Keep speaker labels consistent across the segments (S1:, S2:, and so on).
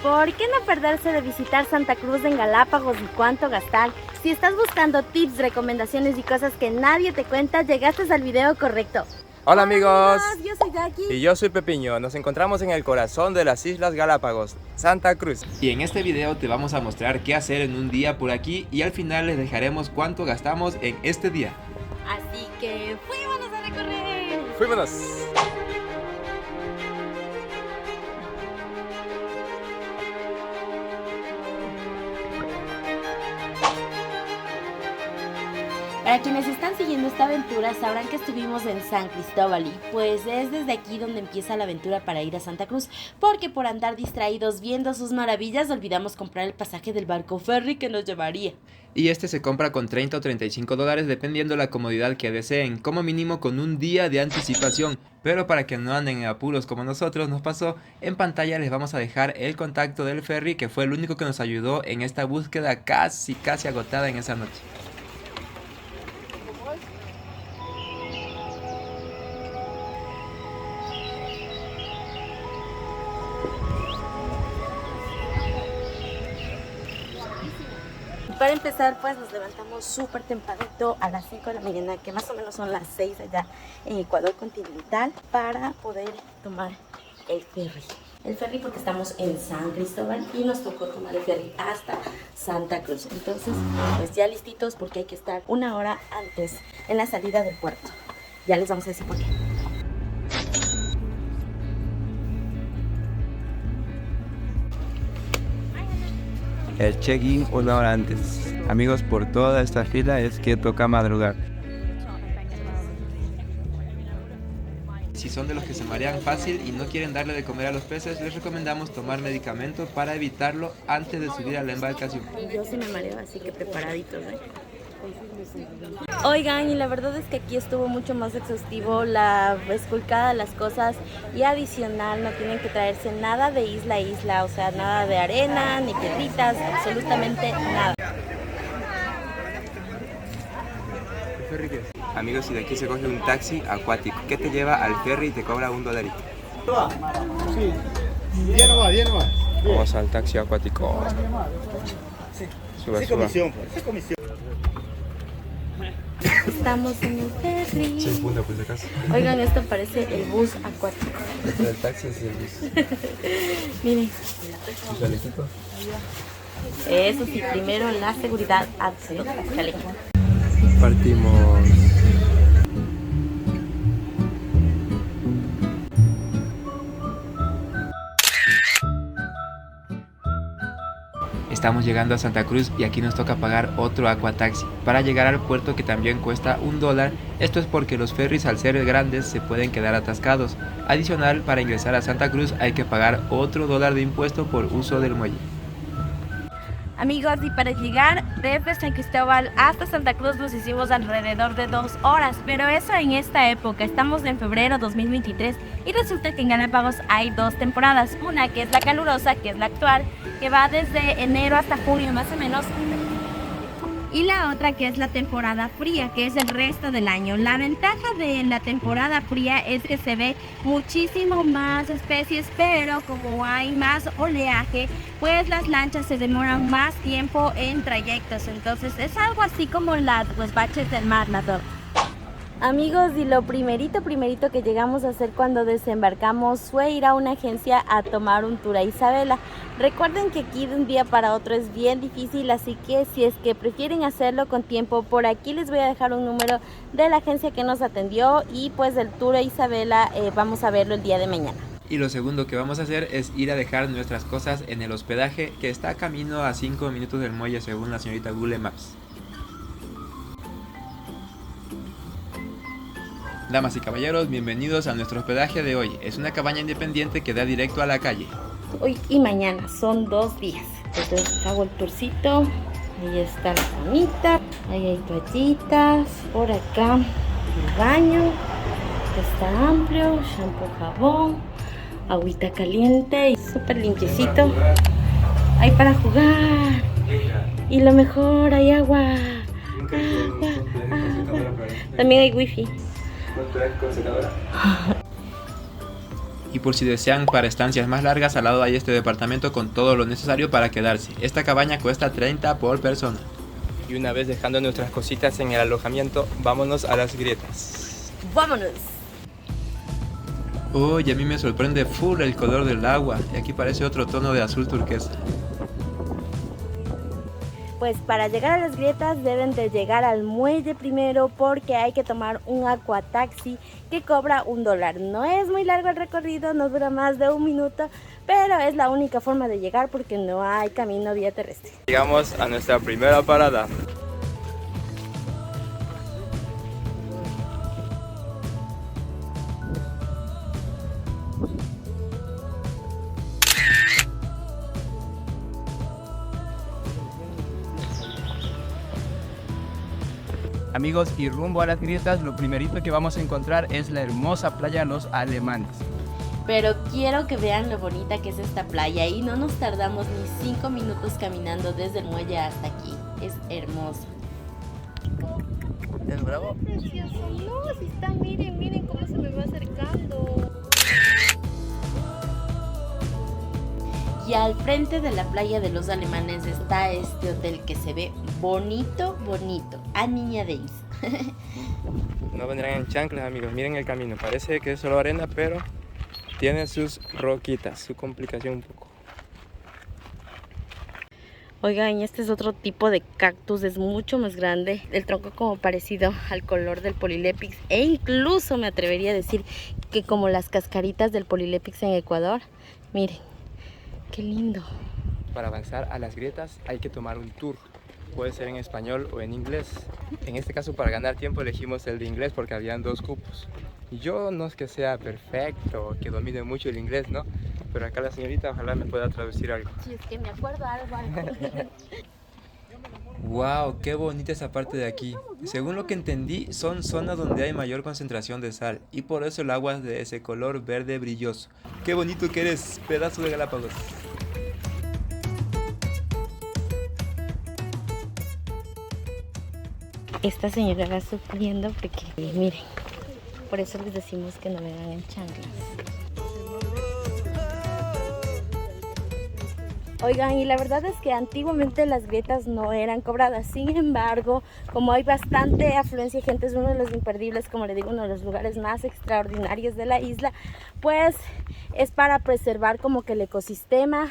S1: ¿Por qué no perderse de visitar Santa Cruz en Galápagos y cuánto gastar? Si estás buscando tips, recomendaciones y cosas que nadie te cuenta, llegaste al video correcto.
S2: Hola amigos,
S1: yo soy Jackie.
S2: y yo soy Pepiño. Nos encontramos en el corazón de las Islas Galápagos, Santa Cruz.
S3: Y en este video te vamos a mostrar qué hacer en un día por aquí y al final les dejaremos cuánto gastamos en este día.
S1: Así que fuímonos a recorrer.
S2: ¡Fuímonos!
S1: Para quienes están siguiendo esta aventura sabrán que estuvimos en San Cristóbal y pues es desde aquí donde empieza la aventura para ir a Santa Cruz, porque por andar distraídos viendo sus maravillas olvidamos comprar el pasaje del barco ferry que nos llevaría.
S3: Y este se compra con 30 o 35 dólares dependiendo la comodidad que deseen, como mínimo con un día de anticipación. Pero para que no anden en apuros como nosotros nos pasó, en pantalla les vamos a dejar el contacto del ferry que fue el único que nos ayudó en esta búsqueda casi agotada en esa noche.
S1: Para empezar, pues nos levantamos súper tempranito a las 5 de la mañana, que más o menos son las 6 allá en Ecuador continental, para poder tomar el ferry. El ferry porque estamos en San Cristóbal y nos tocó tomar el ferry hasta Santa Cruz. Entonces, pues ya listitos porque hay que estar una hora antes en la salida del puerto. Ya les vamos a decir por qué.
S4: El check-in una hora antes. Amigos, por toda esta fila es que toca madrugar.
S3: Si son de los que se marean fácil y no quieren darle de comer a los peces, les recomendamos tomar medicamentos para evitarlo antes de subir a la embarcación.
S1: Yo sí me mareo, así que preparaditos, ¿eh? Oigan, y la verdad es que aquí estuvo mucho más exhaustivo la esculcada de las cosas y adicional no tienen que traerse nada de isla a isla, o sea, nada de arena, ni piedritas, absolutamente nada.
S2: Amigos, y de aquí se coge un taxi acuático que te lleva al ferry y te cobra $1.
S5: Sí, 10 nomás.
S2: Vamos al taxi acuático. Suba.
S5: Comisión.
S1: Estamos en el ferry.
S2: Se funda por si acaso.
S1: Oigan, esto parece el bus acuático.
S2: El taxi es el bus.
S1: Miren,
S2: ¿Tu chalecito?
S1: eso sí, primero la seguridad absoluta. Chaleco.
S2: Partimos.
S3: Estamos llegando a Santa Cruz y aquí nos toca pagar otro aquataxi para llegar al puerto, que también cuesta $1. Esto es porque los ferries, al ser grandes, se pueden quedar atascados. Adicional, para ingresar a Santa Cruz hay que pagar otro $1 de impuesto por uso del muelle.
S1: Amigos, y para llegar desde San Cristóbal hasta Santa Cruz nos hicimos alrededor de 2 horas, pero eso en esta época, estamos en febrero 2023 y resulta que en Galápagos hay 2 temporadas, una que es la calurosa, que es la actual, que va desde enero hasta junio más o menos, y la otra que es la temporada fría, que es el resto del año. La ventaja de la temporada fría es que se ve muchísimo más especies, pero como hay más oleaje, pues las lanchas se demoran más tiempo en trayectos. Entonces es algo así como los baches del mar, la verdad. Amigos, y lo primerito que llegamos a hacer cuando desembarcamos fue ir a una agencia a tomar un tour a Isabela. Recuerden que aquí de un día para otro es bien difícil, así que si es que prefieren hacerlo con tiempo, por aquí les voy a dejar un número de la agencia que nos atendió y pues el tour a Isabela vamos a verlo el día de mañana.
S3: Y lo segundo que vamos a hacer es ir a dejar nuestras cosas en el hospedaje, que está a camino a 5 minutos del muelle según la señorita Google Maps. Damas y caballeros, bienvenidos a nuestro hospedaje de hoy. Es una cabaña independiente que da directo a la calle.
S1: Hoy y mañana son 2 días. Entonces hago el tourcito. Ahí está la camita. Ahí hay toallitas. Por acá el baño. Está amplio. Shampoo, jabón. Agüita caliente y súper limpiecito. Hay para jugar. Y lo mejor, hay agua. También hay wifi.
S3: Y por si desean para estancias más largas, al lado hay este departamento con todo lo necesario para quedarse. Esta cabaña cuesta 30 por persona.
S2: Y una vez dejando nuestras cositas en el alojamiento, vámonos a las grietas.
S1: ¡Vámonos!
S3: Uy, a mí me sorprende full el color del agua. Y aquí parece otro tono de azul turquesa.
S1: Pues para llegar a las grietas deben de llegar al muelle primero porque hay que tomar un aquataxi que cobra $1. No es muy largo el recorrido, no dura más de 1 minuto, pero es la única forma de llegar porque no hay camino vía terrestre.
S2: Llegamos a nuestra primera parada.
S4: Amigos, y rumbo a las grietas, lo primerito que vamos a encontrar es la hermosa playa Los Alemanes.
S1: Pero quiero que vean lo bonita que es esta playa y no nos tardamos ni 5 minutos caminando desde el muelle hasta aquí. Es hermoso.
S2: ¿Es bravo?
S1: Precioso, no, si está, miren cómo se me va acercando. Y al frente de la playa de Los Alemanes está este hotel que se ve bonito, a Niña Days.
S2: No vendrán en chanclas, amigos. Miren el camino. Parece que es solo arena, pero tiene sus roquitas, su complicación un poco.
S1: Oigan, este es otro tipo de cactus, es mucho más grande. El tronco como parecido al color del Polylepis. E incluso me atrevería a decir que como las cascaritas del Polylepis en Ecuador. Miren, qué lindo.
S2: Para avanzar a las grietas hay que tomar un tour. Puede ser en español o en inglés. En este caso, para ganar tiempo, elegimos el de inglés porque habían 2 cupos. Y yo no es que sea perfecto, que domine mucho el inglés, ¿no? Pero acá la señorita ojalá me pueda traducir algo.
S1: Si es que me acuerdo algo.
S3: Wow, qué bonita esa parte de aquí. Según lo que entendí, son zonas donde hay mayor concentración de sal y por eso el agua es de ese color verde brilloso. Qué bonito que eres, pedazo de Galápagos.
S1: Esta señora va sufriendo porque, miren, por eso les decimos que no vengan en chanclas. Oigan, y la verdad es que antiguamente las grietas no eran cobradas. Sin embargo, como hay bastante afluencia de gente, es uno de los imperdibles, como le digo, uno de los lugares más extraordinarios de la isla, pues es para preservar como que el ecosistema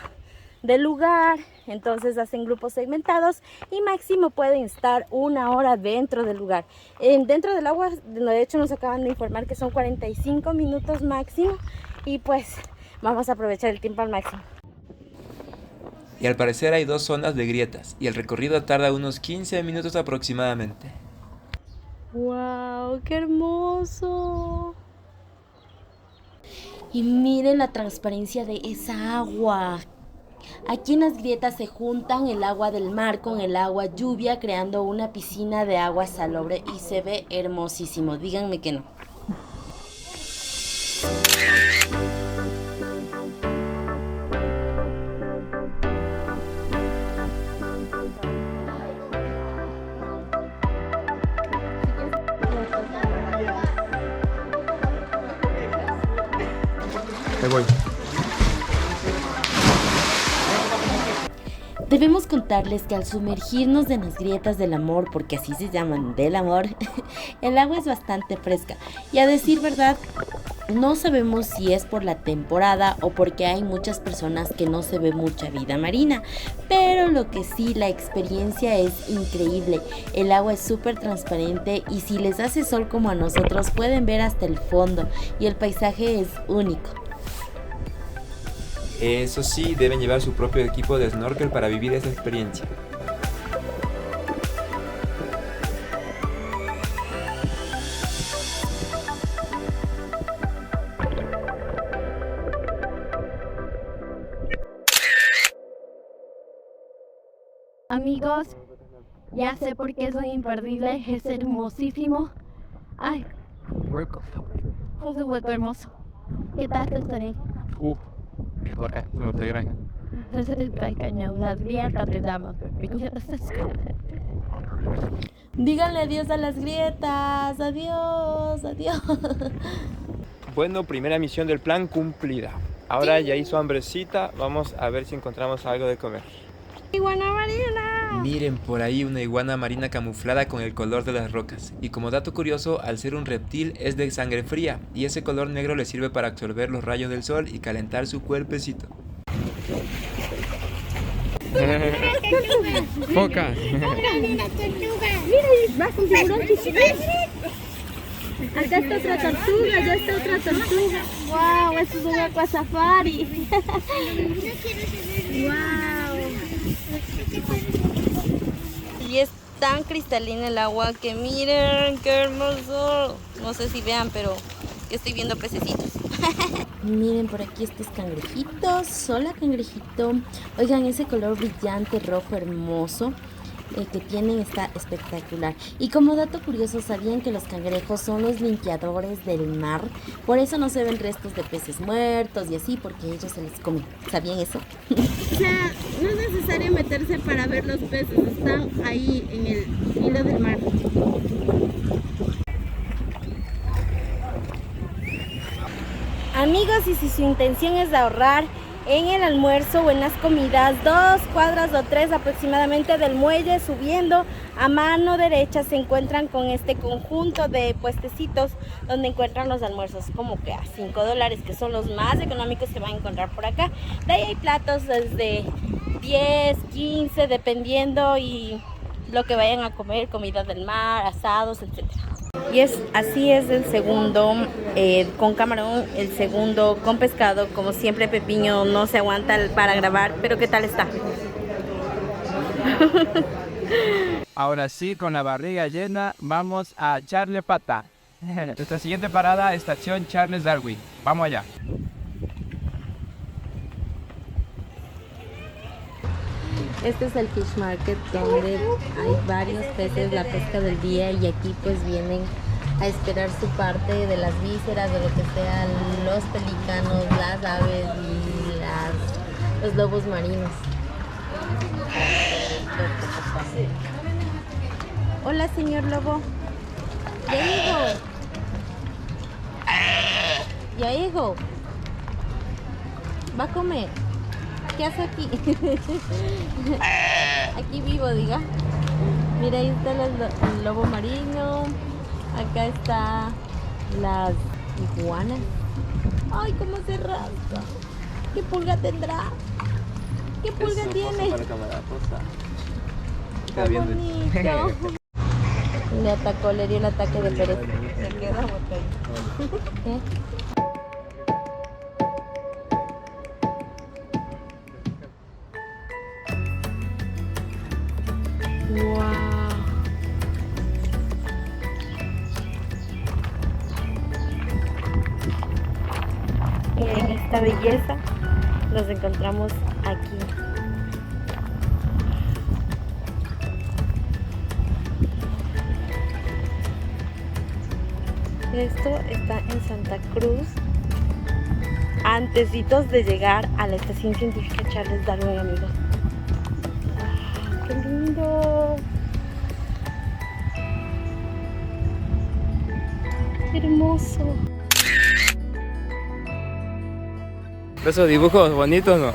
S1: del lugar. Entonces hacen grupos segmentados y máximo pueden estar 1 hora dentro del lugar. Dentro del agua, de hecho nos acaban de informar que son 45 minutos máximo y pues vamos a aprovechar el tiempo al máximo.
S3: Y al parecer hay 2 zonas de grietas y el recorrido tarda unos 15 minutos aproximadamente.
S1: ¡Wow! ¡Qué hermoso! Y miren la transparencia de esa agua. Aquí en las grietas se juntan el agua del mar con el agua lluvia, creando una piscina de agua salobre y se ve hermosísimo. Díganme que no.
S2: Me voy.
S1: Debemos contarles que al sumergirnos en las grietas del amor, porque así se llaman, del amor, el agua es bastante fresca. Y a decir verdad, no sabemos si es por la temporada o porque hay muchas personas que no se ve mucha vida marina. Pero lo que sí, la experiencia es increíble. El agua es súper transparente y si les hace sol como a nosotros pueden ver hasta el fondo y el paisaje es único.
S3: Eso sí, deben llevar su propio equipo de snorkel para vivir esa experiencia.
S6: Amigos, ya sé por qué es un imperdible, es hermosísimo. Ay, es un hueco hermoso. ¿Qué tal te estaré?
S5: No te creas.
S6: Las grietas te damos.
S1: Díganle adiós a las grietas. Adiós, adiós.
S2: Bueno, primera misión del plan cumplida. Ahora ya hizo hambrecita, vamos a ver si encontramos algo de comer.
S1: ¡Iguana marina!
S3: Miren por ahí una iguana marina camuflada con el color de las rocas. Y como dato curioso, al ser un reptil es de sangre fría y ese color negro le sirve para absorber los rayos del sol y calentar su cuerpecito.
S5: Foca.
S6: Más un tiburón chiquito. Acá está otra tortuga, allá está otra tortuga. Wow, esto es un aquasafari. Wow.
S1: Y es tan cristalina el agua que miren qué hermoso. No sé si vean, pero yo estoy viendo pececitos. Miren por aquí estos cangrejitos. Hola, cangrejito. Oigan, ese color brillante rojo hermoso que tienen está espectacular. Y como dato curioso, ¿sabían que los cangrejos son los limpiadores del mar? Por eso no se ven restos de peces muertos y así, porque ellos se les comen. ¿Sabían eso?
S6: O sea, no es necesario meterse para ver los peces, están ahí en el hilo del mar.
S1: Amigos, y si su intención es ahorrar en el almuerzo o en las comidas, 2 cuadras o 3 aproximadamente del muelle, subiendo a mano derecha se encuentran con este conjunto de puestecitos donde encuentran los almuerzos como que a $5, que son los más económicos que van a encontrar por acá. De ahí hay platos desde 10, 15, dependiendo y lo que vayan a comer, comida del mar, asados, etcétera. Y así es el segundo con camarón, el segundo con pescado. Como siempre, Pepiño no se aguanta para grabar, pero ¿qué tal está?
S4: Ahora sí, con la barriga llena, vamos a echarle pata. Nuestra siguiente parada, estación Charles Darwin. Vamos allá.
S1: Este es el fish market donde hay varios peces, la pesca del día, y aquí pues vienen a esperar su parte de las vísceras, de lo que sean los pelícanos, las aves y los lobos marinos. Hola, señor lobo. Ya hijo. Va a comer. ¿Qué hace aquí? Aquí vivo, diga. Mira, ahí está el lobo marino. Acá está las iguanas. Ay, cómo se rasca. ¿Qué pulga tendrá? ¿Qué pulga tiene? Qué bonito. Le atacó, le dio el ataque de pereza. Se quedó botón. ¿Qué? Miren esta belleza, nos encontramos aquí. Esto está en Santa Cruz, antecitos de llegar a la estación científica Charles Darwin, amigos. ¡Qué lindo! Hermoso.
S2: Esos dibujos bonitos, ¿no?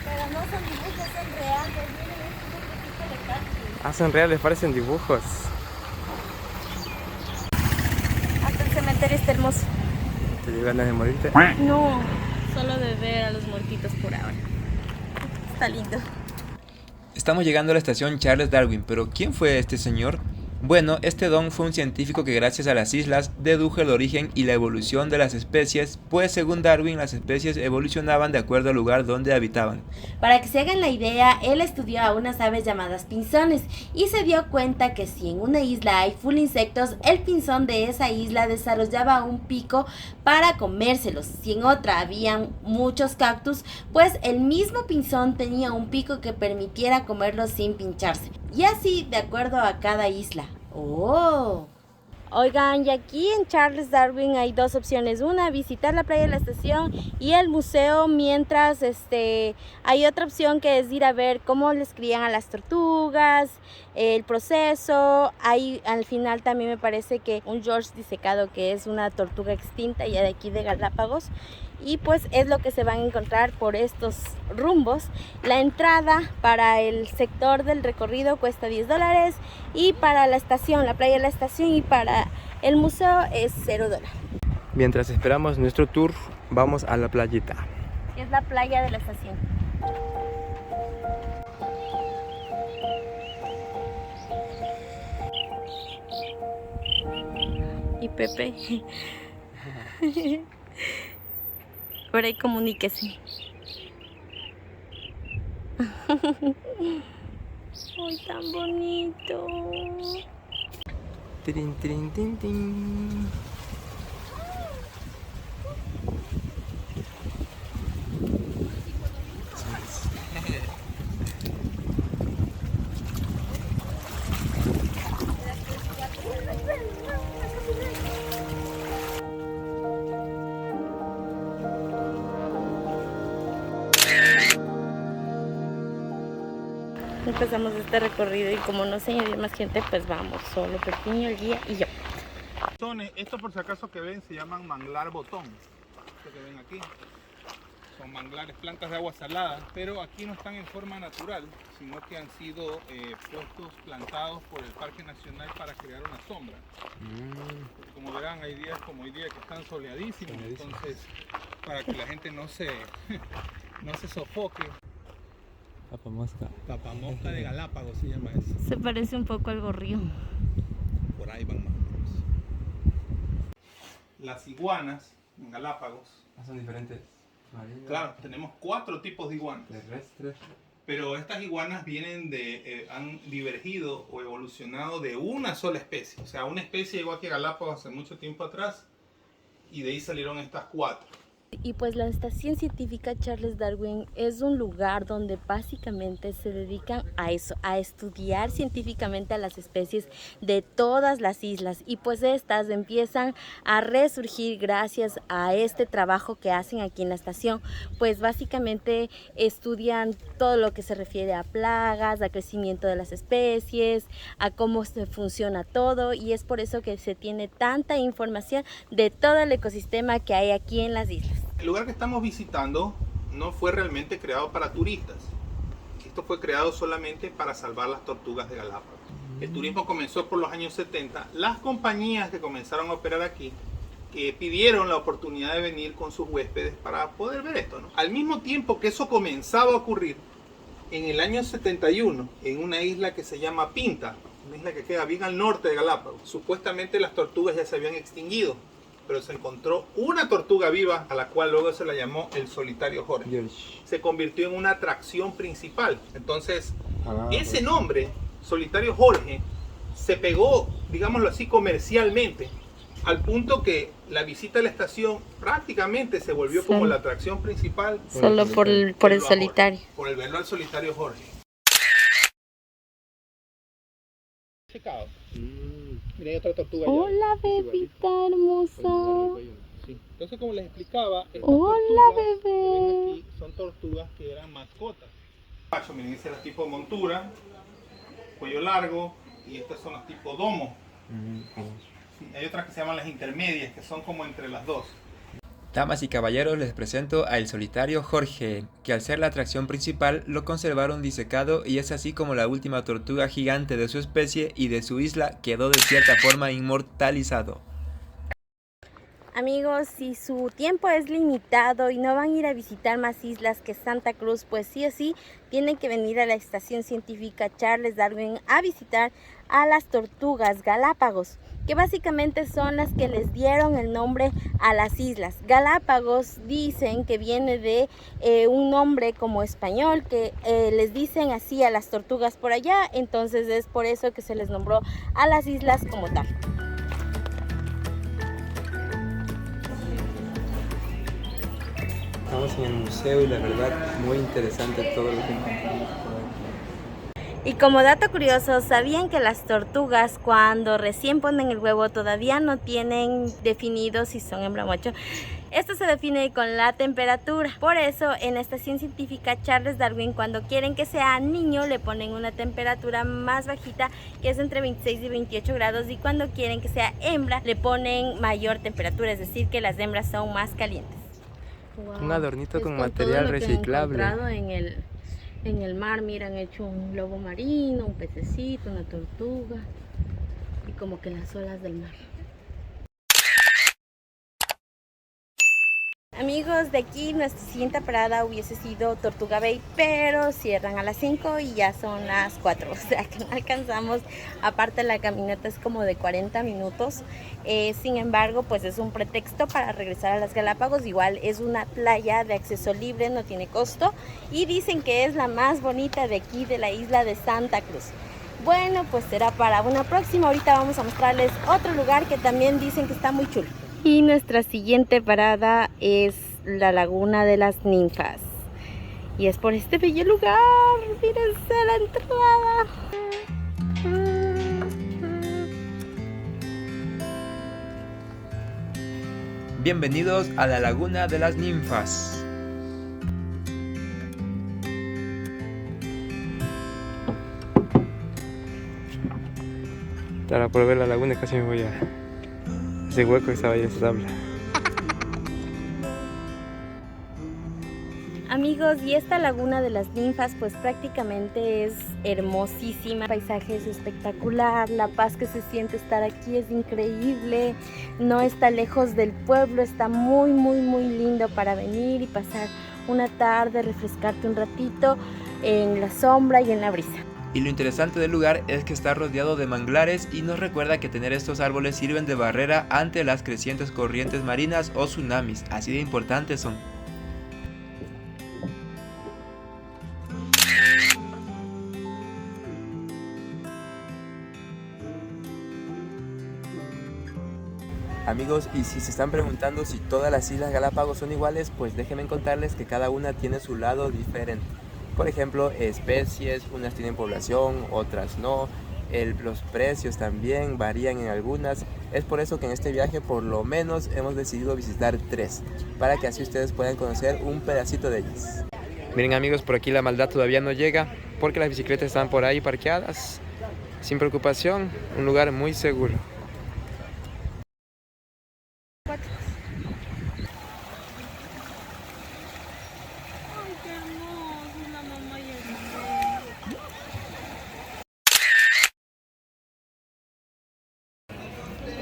S1: Pero no son dibujos, son reales. Miren, este es un poquito de cactus.
S2: Ah, son reales, parecen dibujos.
S1: Hasta el cementerio está hermoso.
S2: ¿Te dio ganas de morirte?
S1: No, solo de ver a los muertitos por ahora. Está lindo.
S3: Estamos llegando a la estación Charles Darwin, pero ¿quién fue este señor? Bueno, este don fue un científico que gracias a las islas dedujo el origen y la evolución de las especies, pues según Darwin las especies evolucionaban de acuerdo al lugar donde habitaban.
S1: Para que se hagan la idea, él estudió a unas aves llamadas pinzones y se dio cuenta que si en una isla hay full insectos, el pinzón de esa isla desarrollaba un pico para comérselos. Si en otra habían muchos cactus, pues el mismo pinzón tenía un pico que permitiera comerlos sin pincharse. Y así de acuerdo a cada isla. ¡Oh! Oigan, y aquí en Charles Darwin hay dos opciones. Una, visitar la playa de la estación y el museo, mientras hay otra opción que es ir a ver cómo les crían a las tortugas, el proceso. Hay al final también me parece que un George disecado, que es una tortuga extinta ya de aquí de Galápagos. Y pues es lo que se van a encontrar por estos rumbos. La entrada para el sector del recorrido cuesta $10 y para la estación, la playa de la estación, y para el museo es $0.
S2: Mientras esperamos nuestro tour, vamos a la playita.
S1: Es la playa de la estación. Y Pepe. Por ahí comuníquese. ¡Ay, tan bonito!
S2: Tirin, tirin, tin, tin.
S1: Empezamos este recorrido y como no se añadió más gente, pues vamos, solo Pepiño, el guía y yo.
S7: Esto por si acaso que ven se llaman manglar botón. Esto que ven aquí son manglares, plantas de agua salada, pero aquí no están en forma natural, sino que han sido puestos, plantados por el Parque Nacional para crear una sombra. Como verán, hay días como hoy día que están soleadísimos, entonces para que la gente no se sofoque. Papamosca de Galápagos se llama eso.
S1: Se parece un poco al gorrión.
S7: Por ahí van más o menos. Las iguanas en Galápagos.
S2: Son diferentes.
S7: Claro, tenemos 4 tipos de iguanas.
S2: Terrestres.
S7: Pero estas iguanas vienen han divergido o evolucionado de una sola especie. O sea, una especie llegó aquí a Galápagos hace mucho tiempo atrás y de ahí salieron estas 4.
S1: Y pues la estación científica Charles Darwin es un lugar donde básicamente se dedican a eso, a estudiar científicamente a las especies de todas las islas, y pues estas empiezan a resurgir gracias a este trabajo que hacen aquí en la estación. Pues básicamente estudian todo lo que se refiere a plagas, a crecimiento de las especies, a cómo se funciona todo, y es por eso que se tiene tanta información de todo el ecosistema que hay aquí en las islas.
S7: El lugar que estamos visitando no fue realmente creado para turistas. Esto fue creado solamente para salvar las tortugas de Galápagos. El turismo comenzó por los años 70. Las compañías que comenzaron a operar aquí pidieron la oportunidad de venir con sus huéspedes para poder ver esto, ¿no? Al mismo tiempo que eso comenzaba a ocurrir, en el año 71, en una isla que se llama Pinta, una isla que queda bien al norte de Galápagos, supuestamente las tortugas ya se habían extinguido, pero se encontró una tortuga viva a la cual luego se la llamó el solitario Jorge. Se convirtió en una atracción principal. Entonces, ese nombre, solitario Jorge, se pegó, digámoslo así, comercialmente, al punto que la visita a la estación prácticamente se volvió como la atracción principal.
S1: Solo por el solitario.
S7: Por el verlo al solitario Jorge. Mira, hay otra tortuga.
S6: Hola, bebita hermosa.
S7: Sí. Entonces, como les explicaba, estas
S6: Hola,
S7: tortugas que
S6: bebé.
S7: ven aquí son tortugas que eran mascotas. Miren, ese era tipo montura, cuello largo, y estas son las tipo domo. Sí, hay otras que se llaman las intermedias, que son como entre las dos.
S3: Damas y caballeros, les presento a el solitario Jorge, que al ser la atracción principal lo conservaron disecado, y es así como la última tortuga gigante de su especie y de su isla quedó de cierta forma inmortalizado.
S1: Amigos, si su tiempo es limitado y no van a ir a visitar más islas que Santa Cruz, pues sí o sí tienen que venir a la estación científica Charles Darwin a visitar a las tortugas Galápagos, que básicamente son las que les dieron el nombre a las islas. Galápagos dicen que viene de un nombre como español, que les dicen así a las tortugas por allá, entonces es por eso que se les nombró a las islas como tal.
S2: Estamos en el museo y la verdad muy interesante todo lo que encontramos.
S1: Y como dato curioso, ¿sabían que las tortugas cuando recién ponen el huevo todavía no tienen definido si son hembra o macho? Esto se define con la temperatura. Por eso en la estación científica Charles Darwin, cuando quieren que sea niño, le ponen una temperatura más bajita, que es entre 26 y 28 grados, y cuando quieren que sea hembra, le ponen mayor temperatura, es decir, que las hembras son más calientes.
S2: Wow. Un adornito con material
S1: todo lo
S2: reciclable.
S1: Que han encontrado en el mar, mira, han hecho un lobo marino, un pececito, una tortuga y como que las olas del mar. Amigos, de aquí nuestra siguiente parada hubiese sido Tortuga Bay, pero cierran a las 5 y ya son las 4, o sea que no alcanzamos. Aparte la caminata es como de 40 minutos, sin embargo pues es un pretexto para regresar a las Galápagos. Igual es una playa de acceso libre, no tiene costo, y dicen que es la más bonita de aquí, de la isla de Santa Cruz. Bueno, pues será para una próxima. Ahorita vamos a mostrarles otro lugar que también dicen que está muy chulo. Y nuestra siguiente parada es la Laguna de las Ninfas. Y es por este bello lugar. Mírense la entrada.
S3: Bienvenidos a la Laguna de las Ninfas.
S2: Para por ver la laguna casi me voy a ese hueco que estaba ahí en esa tabla.
S1: Amigos, y esta Laguna de las Ninfas pues prácticamente es hermosísima. El paisaje es espectacular, la paz que se siente estar aquí es increíble. No está lejos del pueblo, está muy lindo para venir y pasar una tarde, refrescarte un ratito en la sombra y en la brisa.
S3: Y lo interesante del lugar es que está rodeado de manglares y nos recuerda que tener estos árboles sirven de barrera ante las crecientes corrientes marinas o tsunamis, así de importantes son. Amigos, y si se están preguntando si todas las Islas Galápagos son iguales, pues déjenme contarles que cada una tiene su lado diferente. Por ejemplo, especies, unas tienen población, otras no. Los precios también varían en algunas. Es por eso que en este viaje por lo menos hemos decidido visitar 3, para que así ustedes puedan conocer un pedacito de ellas.
S2: Miren amigos, por aquí la maldad todavía no llega, porque las bicicletas están por ahí parqueadas, sin preocupación, un lugar muy seguro.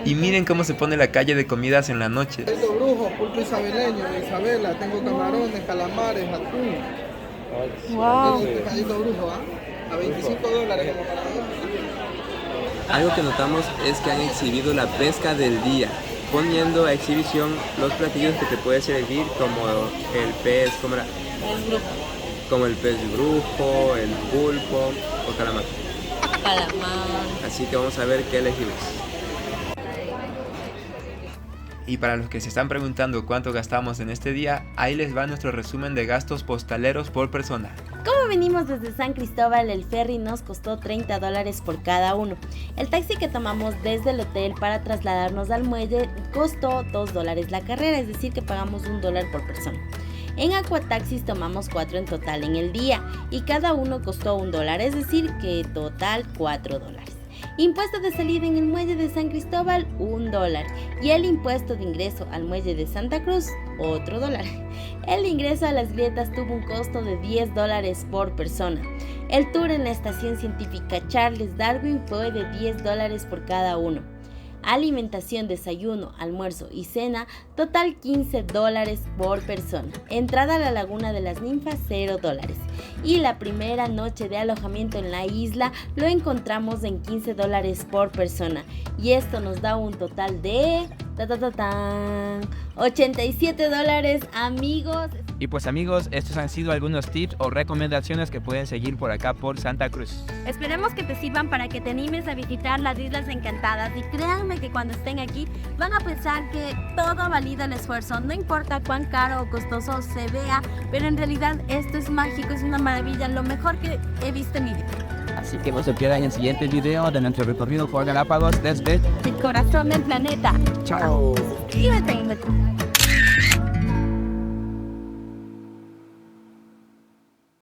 S3: Y miren cómo se pone la calle de comidas en la noche.
S8: Tengo brujo, pulpo isabeleño, Isabela, tengo camarones, calamares, atún.
S1: Wow.
S8: Tengo pescadito brujo, a $25.
S2: Algo que notamos es que han exhibido la pesca del día, poniendo a exhibición los platillos que te puede servir, como el pez, como el pez brujo, el pulpo o calamar. Así que vamos a ver qué elegimos.
S3: Y para los que se están preguntando cuánto gastamos en este día, ahí les va nuestro resumen de gastos postaleros por persona.
S1: Como venimos desde San Cristóbal, el ferry nos costó $30 por cada uno. El taxi que tomamos desde el hotel para trasladarnos al muelle costó $2 la carrera, es decir que pagamos $1 por persona. En Aquataxis tomamos 4 en total en el día y cada uno costó $1, es decir que total $4. Impuesto de salida en el muelle de San Cristóbal, $1. Y el impuesto de ingreso al muelle de Santa Cruz, otro $1. El ingreso a las grietas tuvo un costo de $10 por persona. El tour en la estación científica Charles Darwin fue de $10 por cada uno. Alimentación, desayuno, almuerzo y cena, total $15 por persona. Entrada a la Laguna de las Ninfas, $0. Y la primera noche de alojamiento en la isla lo encontramos en $15 por persona. Y esto nos da un total de $87, amigos.
S4: Y pues amigos, estos han sido algunos tips o recomendaciones que pueden seguir por acá por Santa Cruz.
S1: Esperemos que te sirvan para que te animes a visitar las Islas Encantadas, y créanme que cuando estén aquí van a pensar que todo valida el esfuerzo, no importa cuán caro o costoso se vea, pero en realidad esto es mágico, es una maravilla, lo mejor que he visto en mi vida.
S4: Así que no se pierdan el siguiente video de nuestro recorrido por Galápagos desde
S1: El corazón del planeta.
S4: Chao.
S1: Suscríbete.